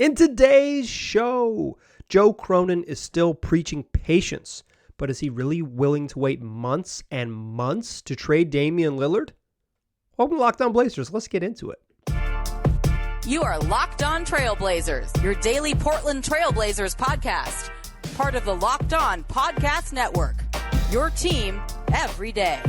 In today's show, Joe Cronin is still preaching patience, but is he really willing to wait months and months to trade Damian Lillard? Welcome to Locked On Blazers. Let's get into it. You are Locked On Trailblazers, your daily Portland Trailblazers podcast. Part of the Locked On Podcast Network, your team every day.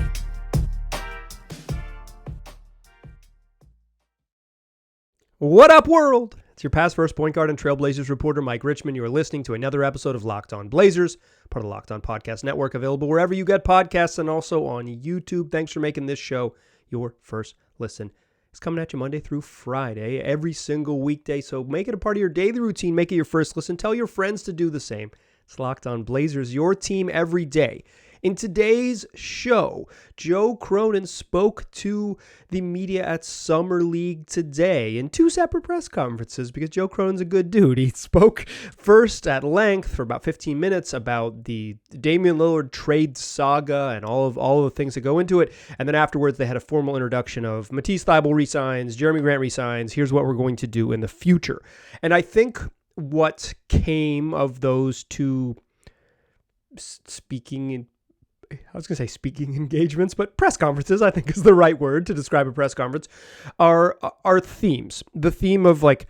What up, world? It's your past first point guard and Trailblazers reporter, Mike Richmond. You are listening to another episode of Locked On Blazers, part of the Locked On Podcast Network, available wherever you get podcasts and also on YouTube. Thanks for making this show your first listen. It's coming at you Monday through Friday, every single weekday, so make it a part of your daily routine. Make it your first listen. Tell your friends to do the same. It's Locked On Blazers, your team every day. In today's show, Joe Cronin spoke to the media at Summer League today in two separate press conferences because Joe Cronin's a good dude. He spoke first at length for about 15 minutes about the Damian Lillard trade saga and all of the things that go into it. And then afterwards, they had a formal introduction of Matisse Thybulle resigns, Jeremy Grant resigns. Here's what we're going to do in the future. And I think what came of those two speaking engagements, but press conferences, I think is the right word to describe a press conference, are themes. The theme of like,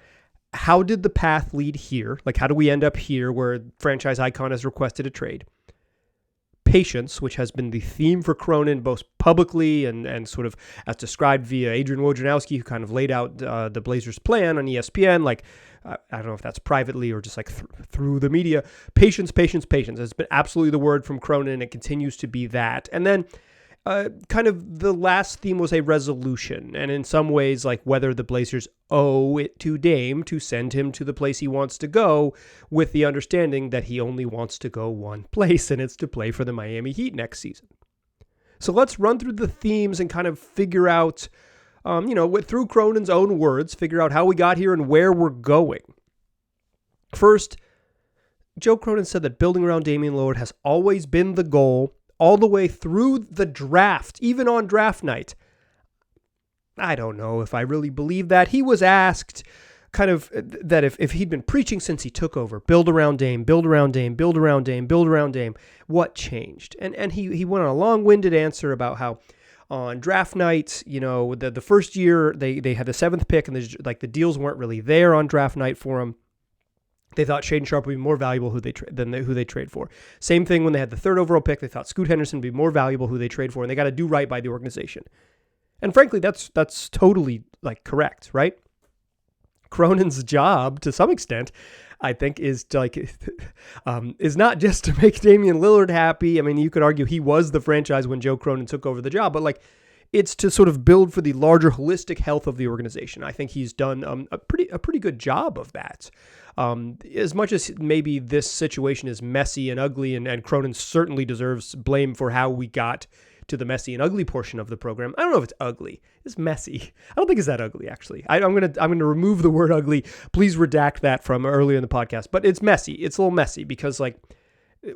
how did the path lead here? Like, how do we end up here where franchise icon has requested a trade? Patience, which has been the theme for Cronin, both publicly and sort of as described via Adrian Wojnarowski, who kind of laid out the Blazers' plan on ESPN. Like, I don't know if that's privately or just like through the media. Patience. It's been absolutely the word from Cronin. It continues to be that. And then kind of the last theme was a resolution. And in some ways, like whether the Blazers owe it to Dame to send him to the place he wants to go, with the understanding that he only wants to go one place, and it's to play for the Miami Heat next season. So let's run through the themes and kind of figure out, through Cronin's own words, figure out how we got here and where we're going. First, Joe Cronin said that building around Damian Lillard has always been the goal all the way through the draft, even on draft night. I don't know if I really believe that. He was asked kind of that if he'd been preaching since he took over, build around Dame, what changed? And he went on a long-winded answer about how on draft night, the first year they had the 7th pick and the deals weren't really there on draft night for him. They thought Shaedon Sharpe would be more valuable than who they trade for. Same thing when they had the 3rd overall pick. They thought Scoot Henderson would be more valuable who they trade for, and they got to do right by the organization. And frankly, that's totally like correct, right? Cronin's job, to some extent, I think, is to is not just to make Damian Lillard happy. I mean, you could argue he was the franchise when Joe Cronin took over the job, but it's to sort of build for the larger holistic health of the organization. I think he's done a pretty good job of that. As much as maybe this situation is messy and ugly, and Cronin certainly deserves blame for how we got to the messy and ugly portion of the program. I don't know if it's ugly. It's messy. I don't think it's that ugly, actually. I'm gonna remove the word ugly. Please redact that from earlier in the podcast. But it's messy. It's a little messy because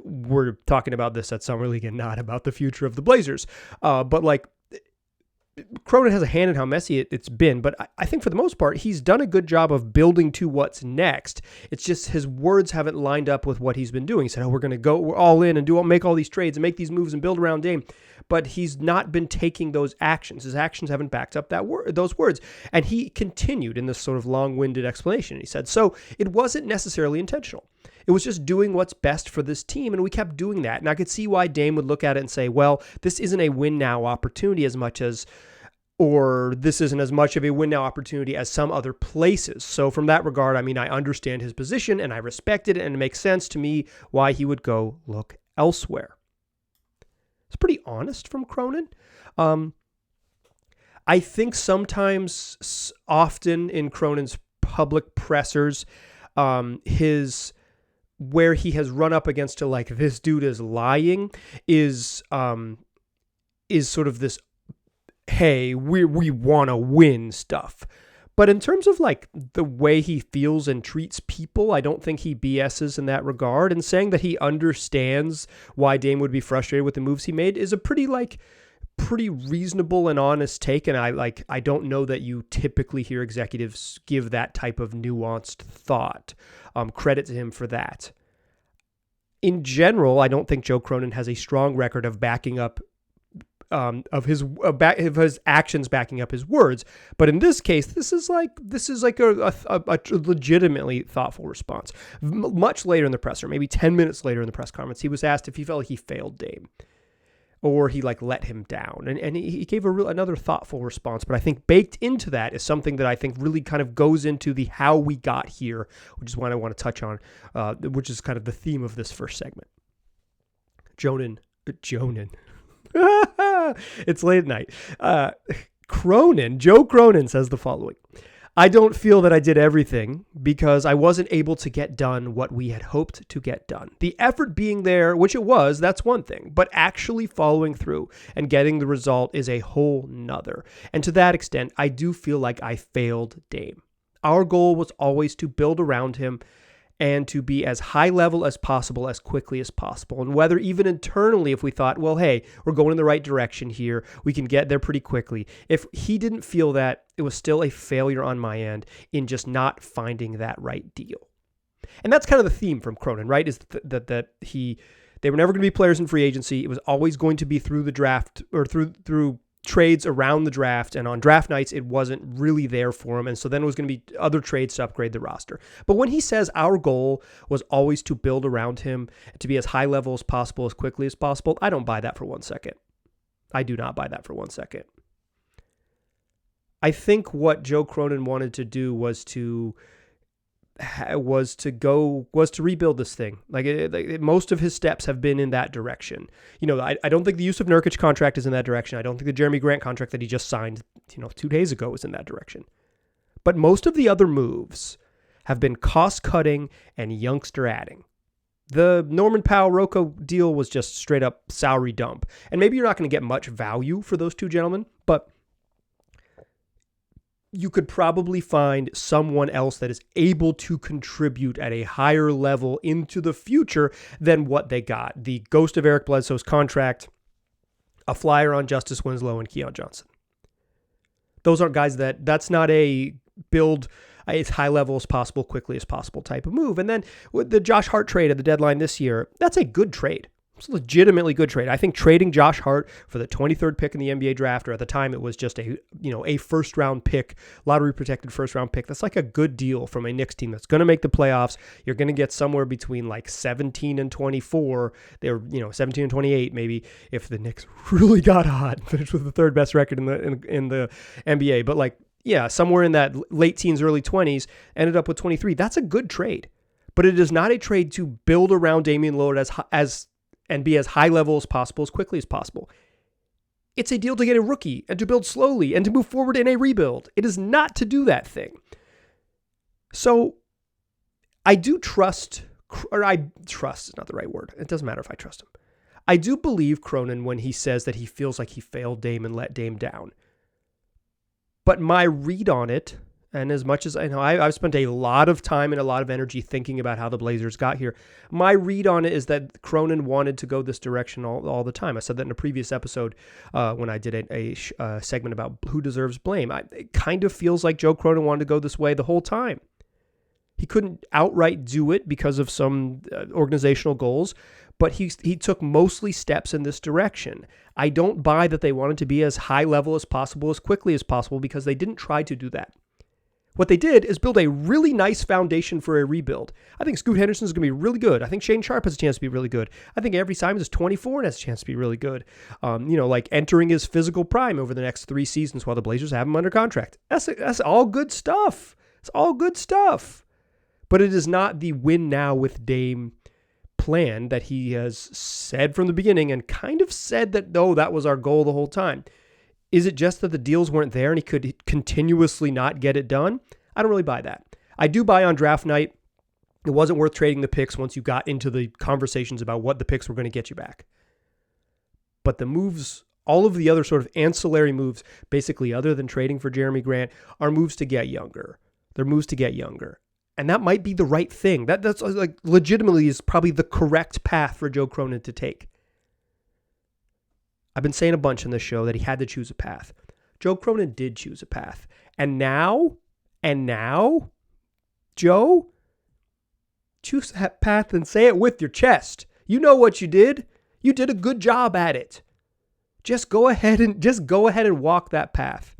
we're talking about this at Summer League and not about the future of the Blazers. But Cronin has a hand in how messy it's been, but I think for the most part, he's done a good job of building to what's next. It's just his words haven't lined up with what he's been doing. He said, we're all in and make all these trades and make these moves and build around Dame. But he's not been taking those actions. His actions haven't backed up those words. And he continued in this sort of long-winded explanation. He said, so it wasn't necessarily intentional. It was just doing what's best for this team, and we kept doing that. And I could see why Dame would look at it and say, well, this isn't a win-now opportunity or this isn't as much of a win-now opportunity as some other places. So from that regard, I mean, I understand his position, and I respect it, and it makes sense to me why he would go look elsewhere. It's pretty honest from Cronin. I think sometimes, often in Cronin's public pressers, where he has run up against this dude is lying is sort of this, hey, we want to win stuff. But in terms of the way he feels and treats people, I don't think he BS's in that regard. And saying that he understands why Dame would be frustrated with the moves he made is a pretty pretty reasonable and honest take, and I don't know that you typically hear executives give that type of nuanced thought. Credit to him for that. In general, I don't think Joe Cronin has a strong record of backing up of his actions backing up his words. But in this case, this is like a legitimately thoughtful response. Much later in the presser, maybe 10 minutes later in the press conference, he was asked if he felt like he failed Dame or he let him down. And he gave another thoughtful response. But I think baked into that is something that I think really kind of goes into the how we got here, which is what I want to touch on, which is kind of the theme of this first segment. Joe Cronin says the following: I don't feel that I did everything because I wasn't able to get done what we had hoped to get done. The effort being there, which it was, that's one thing, but actually following through and getting the result is a whole nother. And to that extent, I do feel like I failed Dame. Our goal was always to build around him and to be as high level as possible as quickly as possible. And whether even internally, if we thought, well, hey, we're going in the right direction here, we can get there pretty quickly. If he didn't feel that, it was still a failure on my end in just not finding that right deal. And that's kind of the theme from Cronin, right? Is that they were never going to be players in free agency. It was always going to be through the draft or through trades around the draft, and on draft nights it wasn't really there for him, and so then it was going to be other trades to upgrade the roster. But when he says our goal was always to build around him, to be as high level as possible, as quickly as possible, I don't buy that for 1 second. I do not buy that for 1 second. I think what Joe Cronin wanted to do was to rebuild this thing. Most of his steps have been in that direction. I don't think the use of Nurkic contract is in that direction. I don't think the Jeremy Grant contract that he just signed, 2 days ago is in that direction. But most of the other moves have been cost cutting and youngster adding. The Norman Powell-Rocco deal was just straight up salary dump. And maybe you're not going to get much value for those two gentlemen, but you could probably find someone else that is able to contribute at a higher level into the future than what they got. The ghost of Eric Bledsoe's contract, a flyer on Justice Winslow and Keon Johnson. Those aren't guys that's not a build as high level as possible, quickly as possible type of move. And then with the Josh Hart trade at the deadline this year, that's a good trade. It's a legitimately good trade. I think trading Josh Hart for the 23rd pick in the NBA draft, or at the time it was just a first round pick, lottery protected first round pick. That's like a good deal from a Knicks team that's going to make the playoffs. You're going to get somewhere between 17 and 24. They're 17 and 28 maybe if the Knicks really got hot, finished with the third best record in the NBA. But somewhere in that late teens, early 20s, ended up with 23. That's a good trade, but it is not a trade to build around Damian Lillard and be as high level as possible, as quickly as possible. It's a deal to get a rookie and to build slowly and to move forward in a rebuild. It is not to do that thing. So I do trust, or trust is not the right word. It doesn't matter if I trust him. I do believe Cronin when he says that he feels like he failed Dame and let Dame down. But my read on it, and as much as I know, I've spent a lot of time and a lot of energy thinking about how the Blazers got here. My read on it is that Cronin wanted to go this direction all the time. I said that in a previous episode when I did a segment about who deserves blame. It kind of feels like Joe Cronin wanted to go this way the whole time. He couldn't outright do it because of some organizational goals, but he took mostly steps in this direction. I don't buy that they wanted to be as high level as possible, as quickly as possible, because they didn't try to do that. What they did is build a really nice foundation for a rebuild. I think Scoot Henderson is going to be really good. I think Shane Sharp has a chance to be really good. I think Avery Simons is 24 and has a chance to be really good. Entering his physical prime over the next 3 seasons while the Blazers have him under contract. That's all good stuff. It's all good stuff. But it is not the win now with Dame plan that he has said from the beginning and kind of said that, that was our goal the whole time. Is it just that the deals weren't there and he could continuously not get it done? I don't really buy that. I do buy on draft night, it wasn't worth trading the picks once you got into the conversations about what the picks were going to get you back. But the moves, all of the other sort of ancillary moves, basically other than trading for Jeremy Grant, are moves to get younger. They're moves to get younger. And that might be the right thing. That's legitimately is probably the correct path for Joe Cronin to take. I've been saying a bunch in this show that he had to choose a path. Joe Cronin did choose a path. And now, Joe, choose that path and say it with your chest. You know what you did. You did a good job at it. Just go ahead and walk that path.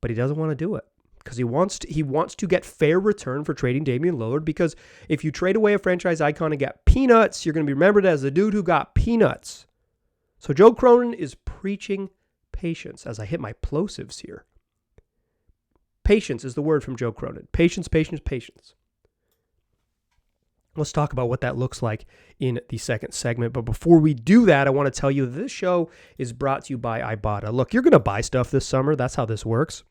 But he doesn't want to do it because he wants to get fair return for trading Damian Lillard, because if you trade away a franchise icon and get peanuts, you're going to be remembered as the dude who got peanuts. So Joe Cronin is preaching patience as I hit my plosives here. Patience is the word from Joe Cronin. Patience, patience, patience. Let's talk about what that looks like in the second segment. But before we do that, I want to tell you that this show is brought to you by Ibotta. Look, you're going to buy stuff this summer. That's how this works.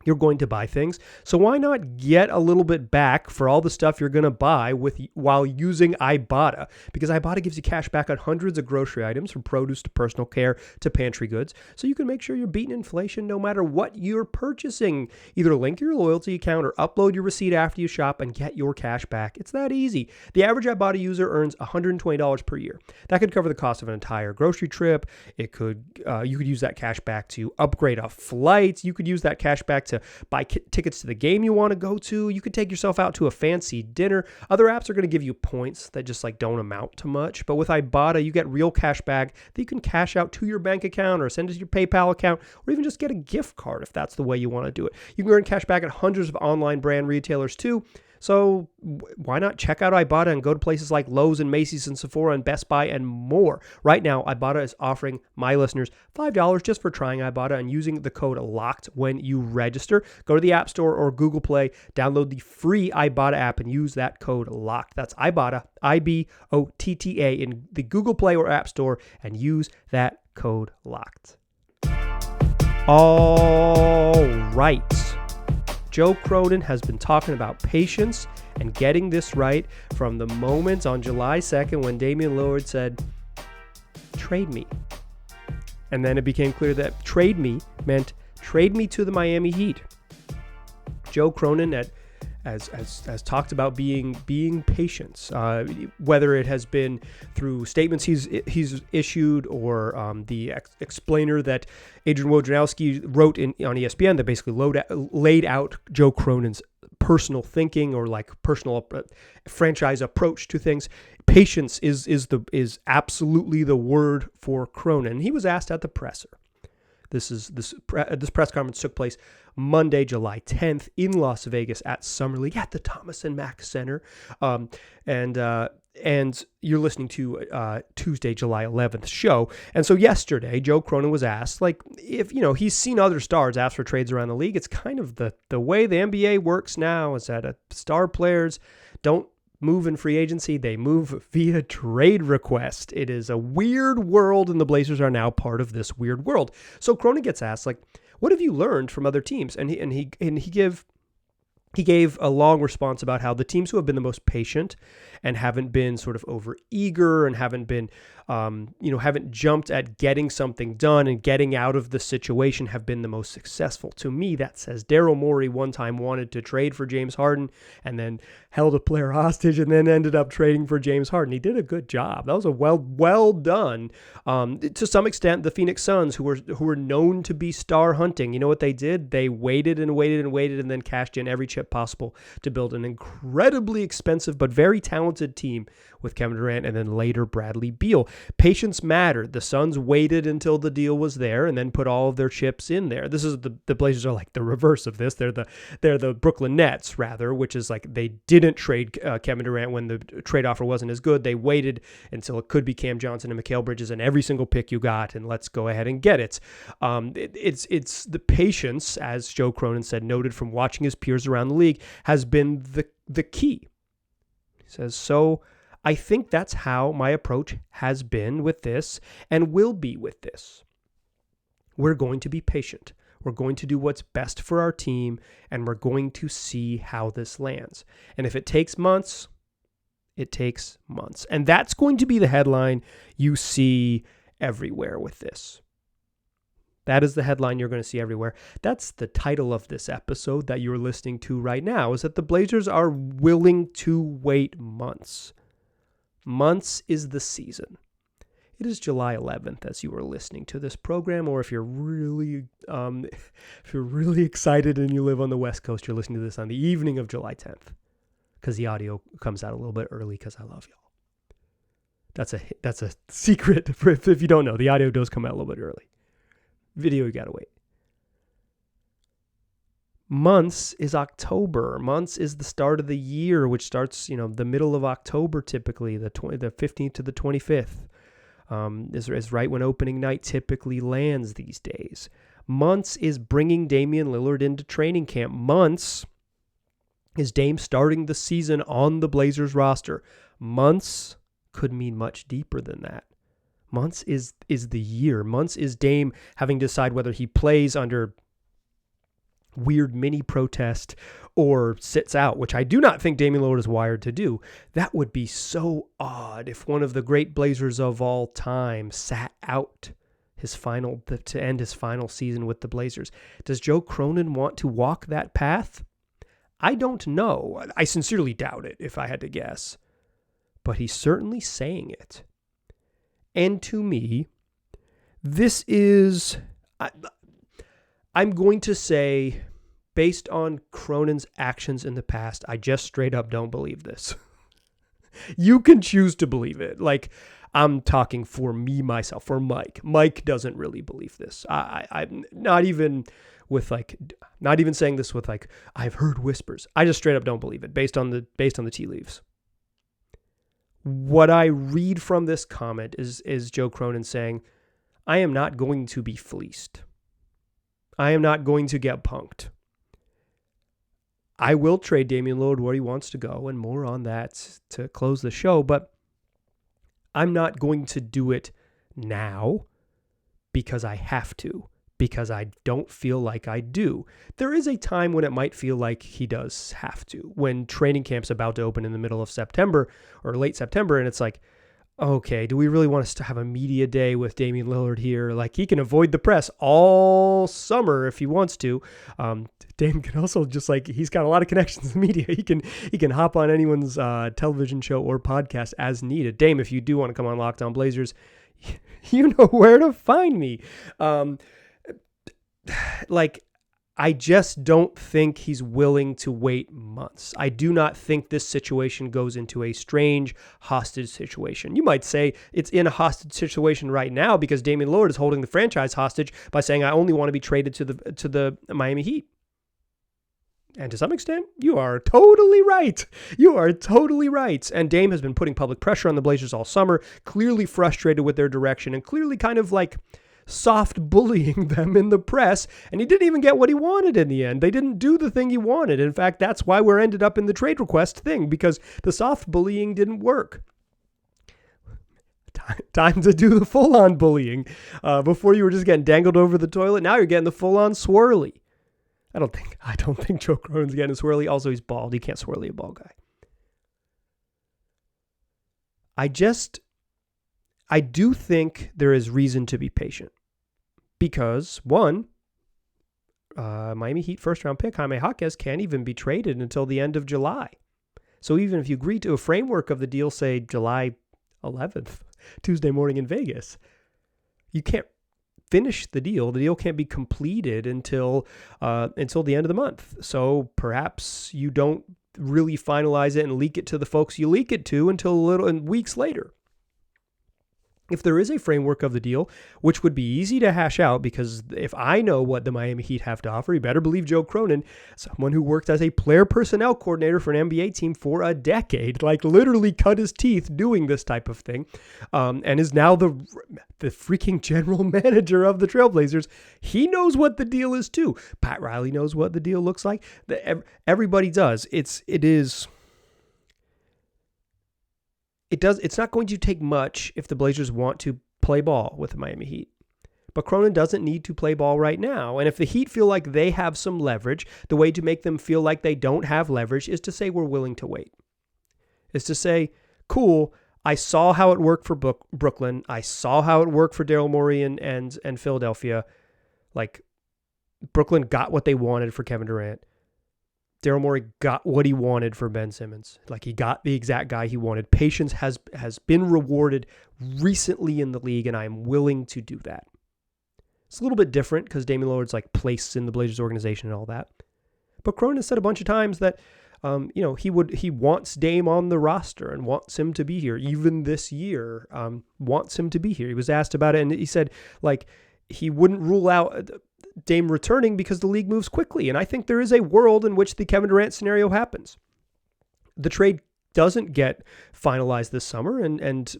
You're going to buy things. So why not get a little bit back for all the stuff you're going to buy while using Ibotta? Because Ibotta gives you cash back on hundreds of grocery items, from produce to personal care to pantry goods. So you can make sure you're beating inflation no matter what you're purchasing. Either link your loyalty account or upload your receipt after you shop and get your cash back. It's that easy. The average Ibotta user earns $120 per year. That could cover the cost of an entire grocery trip. You could use that cash back to upgrade a flight. You could use that cash back to buy tickets to the game you want to go to. You could take yourself out to a fancy dinner. Other apps are going to give you points that just don't amount to much. But with Ibotta, you get real cash back that you can cash out to your bank account or send it to your PayPal account, or even just get a gift card if that's the way you want to do it. You can earn cash back at hundreds of online brand retailers too. So why not check out Ibotta and go to places like Lowe's and Macy's and Sephora and Best Buy and more. Right now, Ibotta is offering my listeners $5 just for trying Ibotta and using the code LOCKED when you register. Go to the App Store or Google Play, download the free Ibotta app and use that code LOCKED. That's Ibotta, I-B-O-T-T-A, in the Google Play or App Store, and use that code LOCKED. All right. Joe Cronin has been talking about patience and getting this right from the moment on July 2nd when Damian Lillard said, trade me. And then it became clear that trade me meant trade me to the Miami Heat. Joe Cronin has talked about being patient, whether it has been through statements he's issued or the explainer that Adrian Wojnarowski wrote on ESPN that basically laid out Joe Cronin's personal thinking or personal franchise approach to things. Patience is absolutely the word for Cronin. He was asked at the presser. This press conference took place Monday, July 10th in Las Vegas at Summer League at the Thomas and Mack Center. And you're listening to Tuesday, July 11th show. And so yesterday, Joe Cronin was asked, if, he's seen other stars ask for trades around the league. It's kind of the way the NBA works now is that star players don't move in free agency. They move via trade request. It is a weird world, and the Blazers are now part of this weird world. So Cronin gets asked, what have you learned from other teams? And he gave a long response about how the teams who have been the most patient and haven't been sort of over eager and haven't been, haven't jumped at getting something done and getting out of the situation have been the most successful. To me, that says Daryl Morey one time wanted to trade for James Harden and then held a player hostage and then ended up trading for James Harden. He did a good job. That was a well done. To some extent, the Phoenix Suns, who were known to be star hunting, you know what they did? They waited and waited and waited and then cashed in every chip possible to build an incredibly expensive but very talented team with Kevin Durant and then later Bradley Beal. Patience mattered. The Suns waited until the deal was there and then put all of their chips in there. This is the Blazers are like the reverse of this. They're the Brooklyn Nets rather, which is they didn't trade Kevin Durant when the trade offer wasn't as good. They waited until it could be Cam Johnson and Mikal Bridges and every single pick you got, and let's go ahead and get it. It's the patience, as Joe Cronin said, noted from watching his peers around the league, has been the key. He says, so I think that's how my approach has been with this and will be with this. We're going to be patient. We're going to do what's best for our team, and we're going to see how this lands. And if it takes months, it takes months. And that's going to be the headline you see everywhere with this. That is the headline you're going to see everywhere. That's the title of this episode that you're listening to right now, is that the Blazers are willing to wait months. Months is the season. It is July 11th as you are listening to this program, or if you're really excited and you live on the West Coast, you're listening to this on the evening of July 10th, because the audio comes out a little bit early because I love y'all. That's a secret if you don't know. The audio does come out a little bit early. Video, you gotta wait. Months is October. Months is the start of the year, which starts, the middle of October typically, the 15th to the 25th. Is right when opening night typically lands these days. Months is bringing Damian Lillard into training camp. Months is Dame starting the season on the Blazers roster. Months could mean much deeper than that. Months is the year. Months is Dame having to decide whether he plays under weird mini protest or sits out, which I do not think Damian Lillard is wired to do. That would be so odd if one of the great Blazers of all time sat out to end his final season with the Blazers. Does Joe Cronin want to walk that path? I don't know. I sincerely doubt it, if I had to guess. But he's certainly saying it. And to me, this is... I'm going to say, based on Cronin's actions in the past, I just straight up don't believe this. You can choose to believe it. Like, I'm talking for me, myself, for Mike. Mike doesn't really believe this. I'm not even saying this with like, I've heard whispers. I just straight up don't believe it based on the tea leaves. What I read from this comment is Joe Cronin saying, I am not going to be fleeced. I am not going to get punked. I will trade Damian Lillard where he wants to go, and more on that to close the show, but I'm not going to do it now because I have to, because I don't feel like I do. There is a time when it might feel like he does have to, when training camp's about to open in the middle of September or late September, and it's like, okay, do we really want us to have a media day with Damian Lillard here? Like, he can avoid the press all summer if he wants to. Dame can also just he's got a lot of connections in the media. He can hop on anyone's television show or podcast as needed. Dame, if you do want to come on Locked On Blazers, you know where to find me. I just don't think he's willing to wait months. I do not think this situation goes into a strange hostage situation. You might say it's in a hostage situation right now because Damian Lillard is holding the franchise hostage by saying, I only want to be traded to the Miami Heat. And to some extent, you are totally right. You are totally right. And Dame has been putting public pressure on the Blazers all summer, clearly frustrated with their direction and clearly kind of soft bullying them in the press, and he didn't even get what he wanted in the end. They didn't do the thing he wanted. In fact, that's why we're ended up in the trade request thing, because the soft bullying didn't work. Time to do the full-on bullying. Before you were just getting dangled over the toilet, now you're getting the full-on swirly. I don't think Joe Cronin's getting swirly. Also, he's bald. He can't swirly a bald guy. I do think there is reason to be patient because, one, Miami Heat first-round pick Jaime Jaquez can't even be traded until the end of July. So even if you agree to a framework of the deal, say July 11th, Tuesday morning in Vegas, you can't finish the deal. The deal can't be completed until the end of the month. So perhaps you don't really finalize it and leak it to the folks you leak it to until weeks later. If there is a framework of the deal, which would be easy to hash out, because if I know what the Miami Heat have to offer, you better believe Joe Cronin, someone who worked as a player personnel coordinator for an NBA team for a decade, literally cut his teeth doing this type of thing, and is now the freaking general manager of the Trailblazers. He knows what the deal is too. Pat Riley knows what the deal looks like. Everybody does. It's not going to take much if the Blazers want to play ball with the Miami Heat. But Cronin doesn't need to play ball right now. And if the Heat feel like they have some leverage, the way to make them feel like they don't have leverage is to say we're willing to wait. Is to say, cool, I saw how it worked for Brooklyn. I saw how it worked for Daryl Morey and Philadelphia. Brooklyn got what they wanted for Kevin Durant. Daryl Morey got what he wanted for Ben Simmons. Like, he got the exact guy he wanted. Patience has been rewarded recently in the league, and I am willing to do that. It's a little bit different because Damian Lillard's like placed in the Blazers organization and all that. But Cronin said a bunch of times that, he wants Dame on the roster and wants him to be here. Even this year, wants him to be here. He was asked about it, and he said, like, he wouldn't rule out Dame returning because the league moves quickly. And I think there is a world in which the Kevin Durant scenario happens. The trade doesn't get finalized this summer, and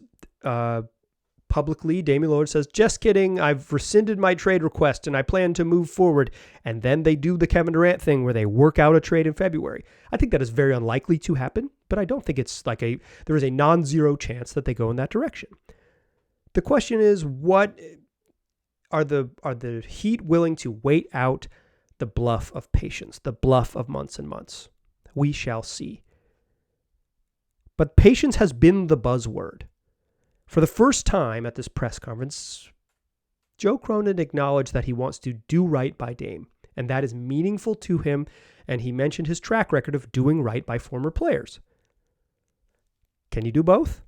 publicly, Damian Lillard says, just kidding, I've rescinded my trade request and I plan to move forward. And then they do the Kevin Durant thing where they work out a trade in February. I think that is very unlikely to happen, but I don't think it's like there is a non-zero chance that they go in that direction. The question is, what are the Heat willing to wait out the bluff of patience, the bluff of months and months? We shall see. But patience has been the buzzword. For the first time at this press conference, Joe Cronin acknowledged that he wants to do right by Dame, and that is meaningful to him, and he mentioned his track record of doing right by former players. Can you do both?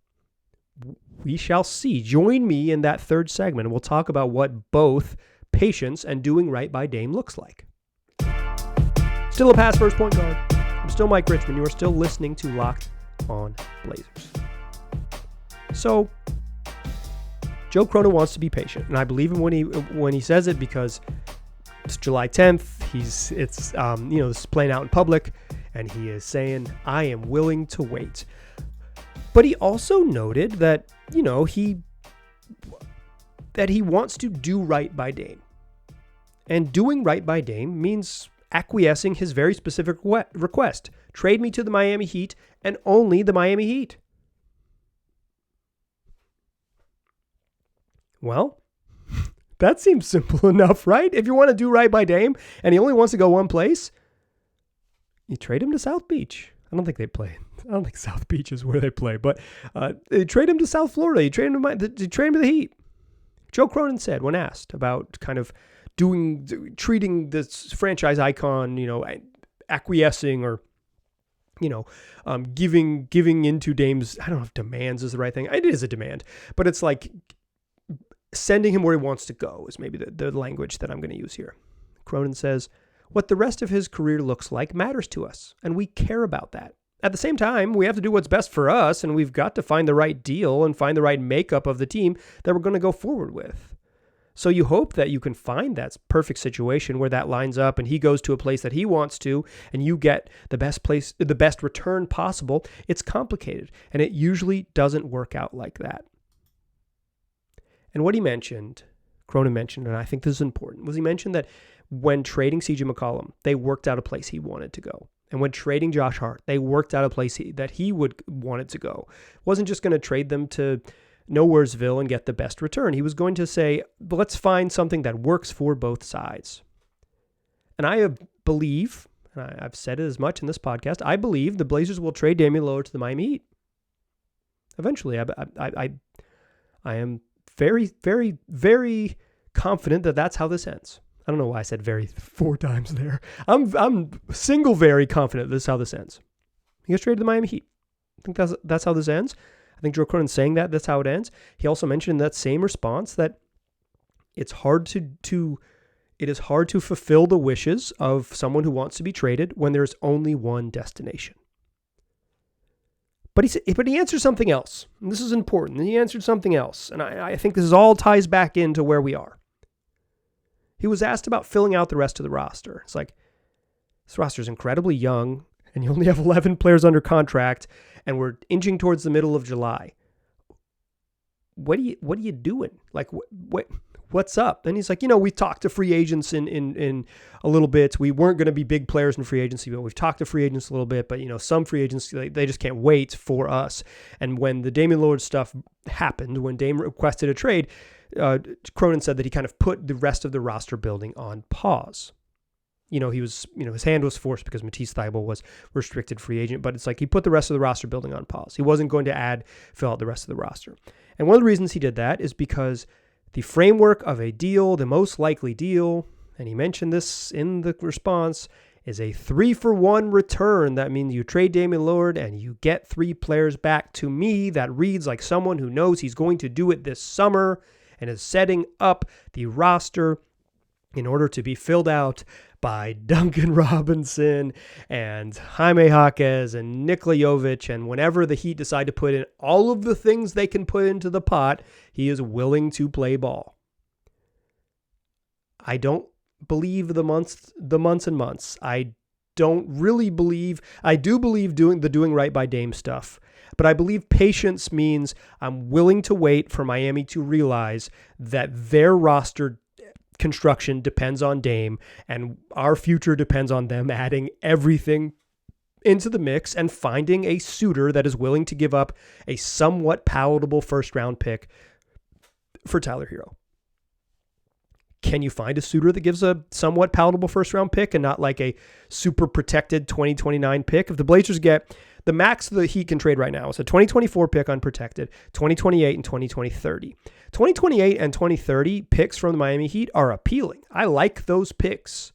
We shall see. Join me in that third segment, and we'll talk about what both patience and doing right by Dame looks like. Still a pass first point guard. I'm still Mike Richmond. You are still listening to Locked on Blazers. So, Joe Cronin wants to be patient, and I believe him when he says it, because it's July 10th. This is playing out in public, and he is saying, I am willing to wait. But he also noted that, he wants to do right by Dame. And doing right by Dame means acquiescing his very specific request. Trade me to the Miami Heat and only the Miami Heat. Well, that seems simple enough, right? If you want to do right by Dame and he only wants to go one place, you trade him to South Beach. I don't think they play. I don't think South Beach is where they play, but you trade him to South Florida. You trade him to the Heat. Joe Cronin said, when asked about kind of treating this franchise icon, acquiescing or, giving into Dame's, I don't know if demands is the right thing. It is a demand, but it's like sending him where he wants to go is maybe the language that I'm going to use here. Cronin says, what the rest of his career looks like matters to us, and we care about that. At the same time, we have to do what's best for us, and we've got to find the right deal and find the right makeup of the team that we're going to go forward with. So you hope that you can find that perfect situation where that lines up and he goes to a place that he wants to, and you get the best return possible. It's complicated, and it usually doesn't work out like that. And what Cronin mentioned, and I think this is important, was he mentioned that when trading C.J. McCollum, they worked out a place he wanted to go. And when trading Josh Hart, they worked out a place that he would wanted to go. Wasn't just going to trade them to Nowheresville and get the best return. He was going to say, let's find something that works for both sides. And I believe, and I've said it as much in this podcast, I believe the Blazers will trade Damian Lillard to the Miami Heat. Eventually, I am very, very, very confident that that's how this ends. I don't know why I said very 4 times there. I'm very confident this is how this ends. He gets traded to the Miami Heat. I think that's how this ends. I think Joe Cronin's saying that's how it ends. He also mentioned in that same response that it is hard to fulfill the wishes of someone who wants to be traded when there's only one destination. But he answered something else. And this is important. He answered something else. And I think this all ties back into where we are. He was asked about filling out the rest of the roster. It's like, this roster is incredibly young, and you only have 11 players under contract, and we're inching towards the middle of July. What are you doing? Like, what's up? And he's like, we talked to free agents in a little bit. We weren't going to be big players in free agency, but we've talked to free agents a little bit. But, some free agents, they just can't wait for us. And when the Damian Lillard stuff happened, when Dame requested a trade, Cronin said that he kind of put the rest of the roster building on pause. He was, his hand was forced because Matisse Thybulle was restricted free agent, but it's like he put the rest of the roster building on pause. He wasn't going to fill out the rest of the roster. And one of the reasons he did that is because the framework of a deal, the most likely deal, and he mentioned this in the response, is a 3-for-1 return. That means you trade Damian Lillard and you get 3 players back. To me, that reads like someone who knows he's going to do it this summer and is setting up the roster in order to be filled out by Duncan Robinson and Jaime Jaquez and Nikola Jovic. And whenever the Heat decide to put in all of the things they can put into the pot, he is willing to play ball. I don't believe the months and months. I don't really believe, I do believe doing right by Dame stuff, but I believe patience means I'm willing to wait for Miami to realize that their roster construction depends on Dame and our future depends on them adding everything into the mix and finding a suitor that is willing to give up a somewhat palatable first round pick for Tyler Hero. Can you find a suitor that gives a somewhat palatable first round pick and not like a super protected 2029 pick? If the Blazers get the max the Heat can trade right now is a 2024 pick unprotected, 2028 and 2030. 2028 and 2030 picks from the Miami Heat are appealing. I like those picks,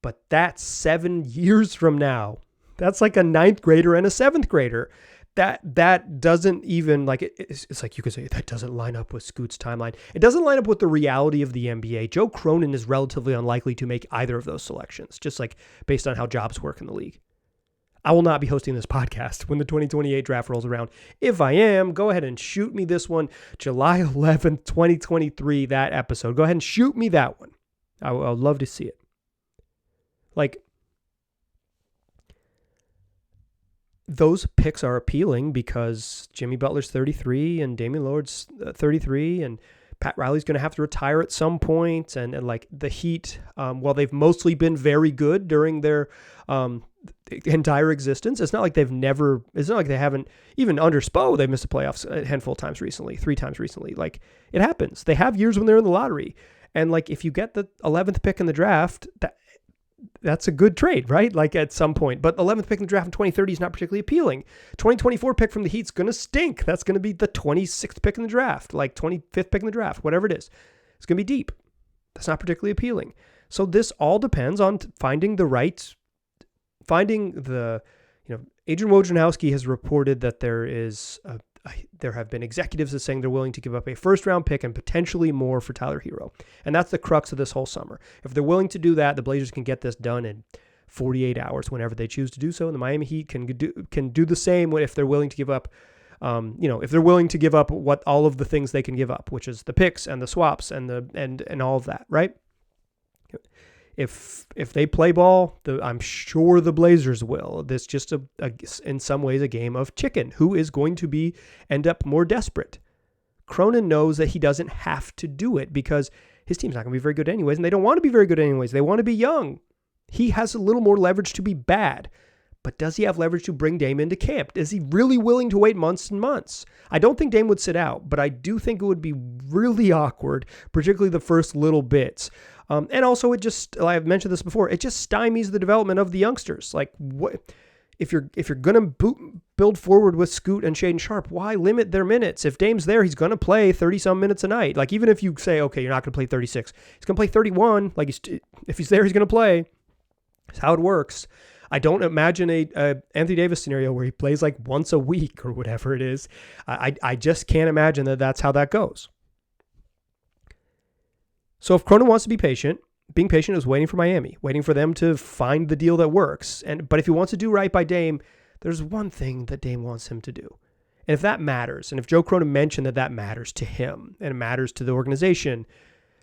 but that's 7 years from now. That's like a 9th grader and a 7th grader. That doesn't even like it's like you could say that doesn't line up with Scoot's timeline. It doesn't line up with the reality of the NBA. Joe Cronin is relatively unlikely to make either of those selections, just like based on how jobs work in the league. I will not be hosting this podcast when the 2028 draft rolls around. If I am, go ahead and shoot me this one, July 11th, 2023, that episode. Go ahead and shoot me that one. I would love to see it. Like, those picks are appealing because Jimmy Butler's 33 and Damian Lillard's 33 and Pat Riley's going to have to retire at some point. And like the Heat, while they've mostly been very good during their entire existence, it's not like they haven't, even under Spo, they've missed the playoffs a handful of times recently, 3 times recently. Like, it happens. They have years when they're in the lottery. And like, if you get the 11th pick in the draft, that's a good trade, right? Like at some point. But 11th pick in the draft in 2030 is not particularly appealing. 2024 pick from the Heat's going to stink. That's going to be the 26th pick in the draft, like 25th pick in the draft, whatever it is. It's going to be deep. That's not particularly appealing. So this all depends on finding Adrian Wojnarowski has reported that there have been executives that saying they're willing to give up a first round pick and potentially more for Tyler Hero. And that's the crux of this whole summer. If they're willing to do that, the Blazers can get this done in 48 hours whenever they choose to do so. And the Miami Heat can do the same if they're willing to give up, if they're willing to give up what all of the things they can give up, which is the picks and the swaps and all of that, right? If they play ball, I'm sure the Blazers will. This just in some ways a game of chicken. Who is going to end up more desperate? Cronin knows that he doesn't have to do it because his team's not going to be very good anyways, and they don't want to be very good anyways. They want to be young. He has a little more leverage to be bad. But does he have leverage to bring Dame into camp? Is he really willing to wait months and months? I don't think Dame would sit out, but I do think it would be really awkward, particularly the first little bits. And also, I've mentioned this before, it just stymies the development of the youngsters. Like, what if you're going to build forward with Scoot and Shaedon Sharpe, why limit their minutes? If Dame's there, he's going to play 30-some minutes a night. Like, even if you say, okay, you're not going to play 36, he's going to play 31. Like, if he's there, he's going to play. That's how it works. I don't imagine a Anthony Davis scenario where he plays like once a week or whatever it is. I just can't imagine that that's how that goes. So if Cronin wants to be patient, being patient is waiting for Miami, waiting for them to find the deal that works. But if he wants to do right by Dame, there's one thing that Dame wants him to do. And if that matters, and if Joe Cronin mentioned that matters to him and it matters to the organization,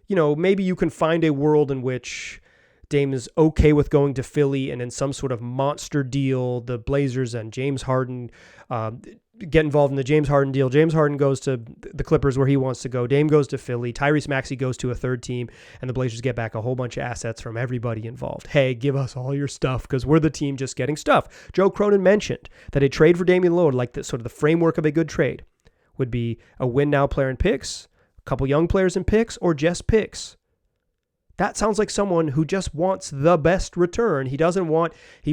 maybe you can find a world in which Dame is okay with going to Philly and in some sort of monster deal, the Blazers and James Harden get involved in the James Harden deal. James Harden goes to the Clippers where he wants to go. Dame goes to Philly. Tyrese Maxey goes to a third team, and the Blazers get back a whole bunch of assets from everybody involved. Hey, give us all your stuff because we're the team just getting stuff. Joe Cronin mentioned that a trade for Damian Lillard, like the sort of the framework of a good trade, would be a win now player in picks, a couple young players in picks, or just picks. That sounds like someone who just wants the best return. He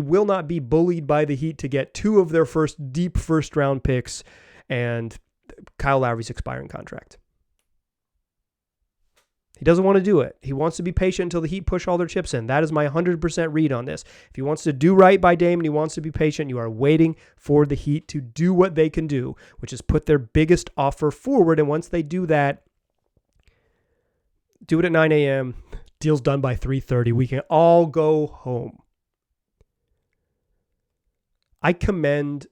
will not be bullied by the Heat to get 2 of their deep first round picks and Kyle Lowry's expiring contract. He doesn't want to do it. He wants to be patient until the Heat push all their chips in. That is my 100% read on this. If he wants to do right by Dame and he wants to be patient, you are waiting for the Heat to do what they can do, which is put their biggest offer forward. And once they do that, do it at 9 a.m., deal's done by 3:30. We can all go home. I commend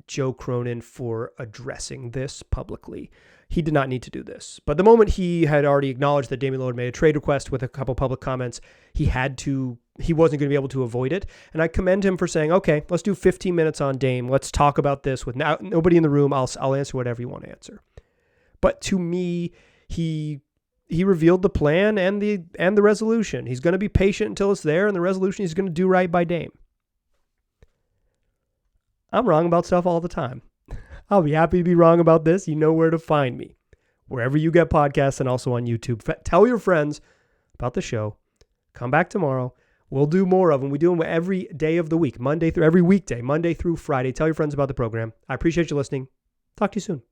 Joe Cronin for addressing this publicly. He did not need to do this. But the moment he had already acknowledged that Damian Lillard made a trade request with a couple public comments, he wasn't going to be able to avoid it. And I commend him for saying, okay, let's do 15 minutes on Dame. Let's talk about this with nobody in the room. I'll answer whatever you want to answer. But to me, he revealed the plan and the resolution. He's going to be patient until it's there, and the resolution he's going to do right by Dame. I'm wrong about stuff all the time. I'll be happy to be wrong about this. You know where to find me. Wherever you get podcasts and also on YouTube. Tell your friends about the show. Come back tomorrow. We'll do more of them. We do them every day of the week, every weekday, Monday through Friday. Tell your friends about the program. I appreciate you listening. Talk to you soon.